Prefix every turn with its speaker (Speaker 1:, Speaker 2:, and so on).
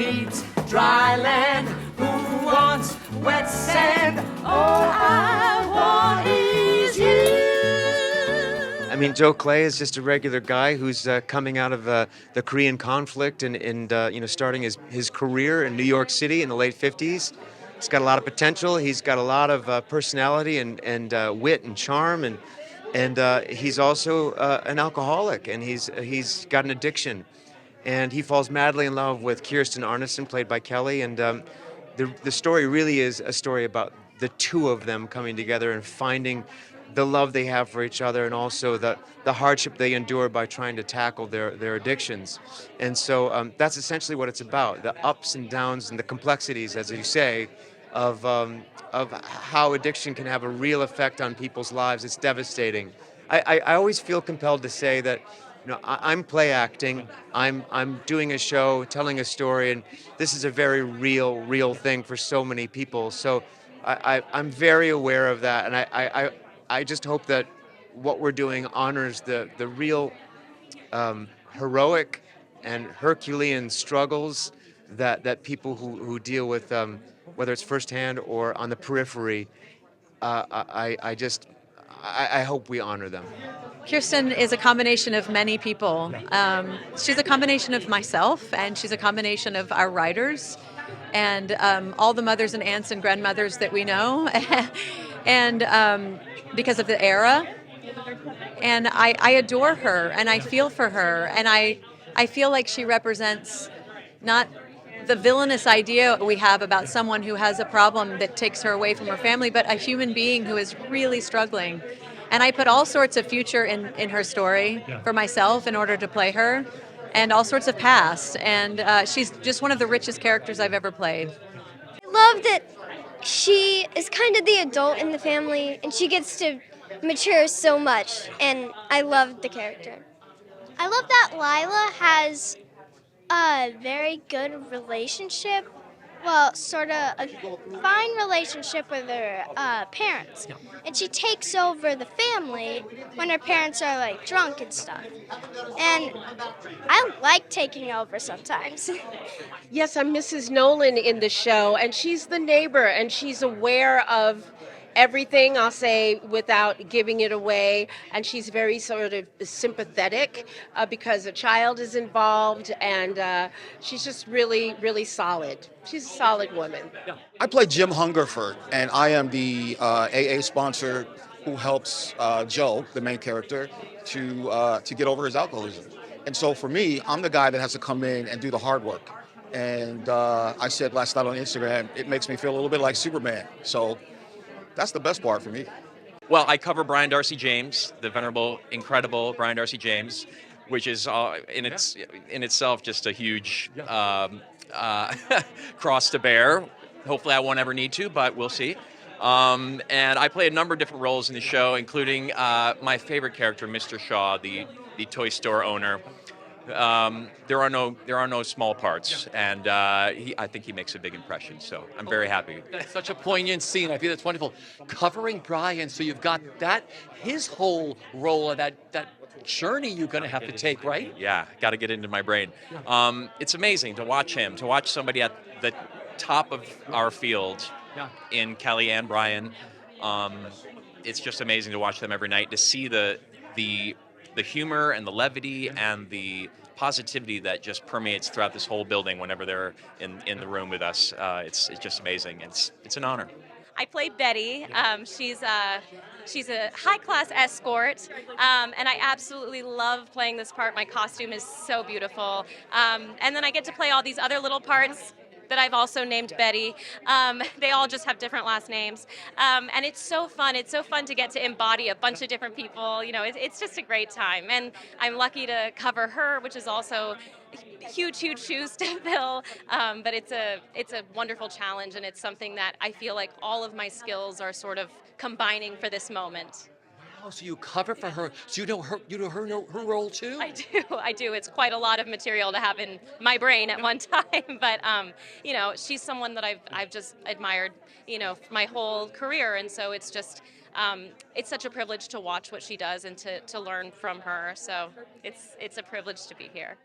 Speaker 1: needs dry land? Who wants wet sand? All I want is you.
Speaker 2: I mean, Joe Clay is just a regular guy who's coming out of the Korean conflict and starting his career in New York City in the late 50s. He's got a lot of potential. He's got a lot of personality and wit and charm, and he's also an alcoholic, and he's got an addiction. And he falls madly in love with Kirsten Arneson, played by Kelly, and the story really is a story about the two of them coming together and finding the love they have for each other, and also the hardship they endure by trying to tackle their addictions. And so that's essentially what it's about, the ups and downs and the complexities, as you say, of how addiction can have a real effect on people's lives. It's devastating. I always feel compelled to say that I'm play acting. I'm doing a show, telling a story, and this is a very real thing for so many people. So I'm very aware of that, and I just hope that what we're doing honors the real heroic and Herculean struggles that people who deal with whether it's firsthand or on the periphery. I hope we honor them.
Speaker 3: Kirsten is a combination of many people. She's a combination of myself, and she's a combination of our writers, and all the mothers and aunts and grandmothers that we know, and because of the era. And I adore her, and I feel for her, and I feel like she represents not the villainous idea we have about someone who has a problem that takes her away from her family, but a human being who is really struggling. And I put all sorts of future in her story for myself in order to play her, and all sorts of past. And she's just one of the richest characters I've ever played.
Speaker 4: I love that she is kind of the adult in the family, and she gets to mature so much, and I love the character. I love that Lila has a very good relationship, well, sort of a fine relationship with her parents. And she takes over the family when her parents are like drunk and stuff. And I like taking over sometimes.
Speaker 5: Yes, I'm Mrs. Nolan in the show, and she's the neighbor, and she's aware of everything, I'll say, without giving it away. And she's very sort of sympathetic because a child is involved, and she's just really solid. She's a solid woman.
Speaker 6: I play Jim Hungerford, and I am the AA sponsor who helps Joe, the main character, to get over his alcoholism. And so for me, I'm the guy that has to come in and do the hard work. And I said last night on Instagram, it makes me feel a little bit like Superman. So that's the best part for me.
Speaker 7: Well, I cover Brian Darcy James, the venerable, incredible Brian Darcy James, which is in itself just a huge cross to bear. Hopefully I won't ever need to, but we'll see. And I play a number of different roles in the show, including my favorite character, Mr. Shaw, the toy store owner. There are no small parts, and I think he makes a big impression. So I'm very happy.
Speaker 8: That's such a poignant scene. I feel that's wonderful. Covering Brian, so you've got his whole role of that journey you're going to have to take, right?
Speaker 7: Yeah, got to get into my brain. It's amazing to watch somebody at the top of our field in Kelli and Brian. It's just amazing to watch them every night, to see the humor and the levity and the positivity that just permeates throughout this whole building whenever they're in the room with us. It's just amazing. It's an honor.
Speaker 9: I play Betty. She's a high-class escort, and I absolutely love playing this part. My costume is so beautiful. And then I get to play all these other little parts that I've also named Betty. They all just have different last names. And it's so fun. It's so fun to get to embody a bunch of different people. You know, it's just a great time. And I'm lucky to cover her, which is also huge shoes to fill. But it's a wonderful challenge, and it's something that I feel like all of my skills are sort of combining for this moment.
Speaker 8: Oh, so you cover for her. So you know her role too?
Speaker 9: I do. It's quite a lot of material to have in my brain at one time. But she's someone that I've just admired, my whole career, and so it's just it's such a privilege to watch what she does and to learn from her. So it's a privilege to be here.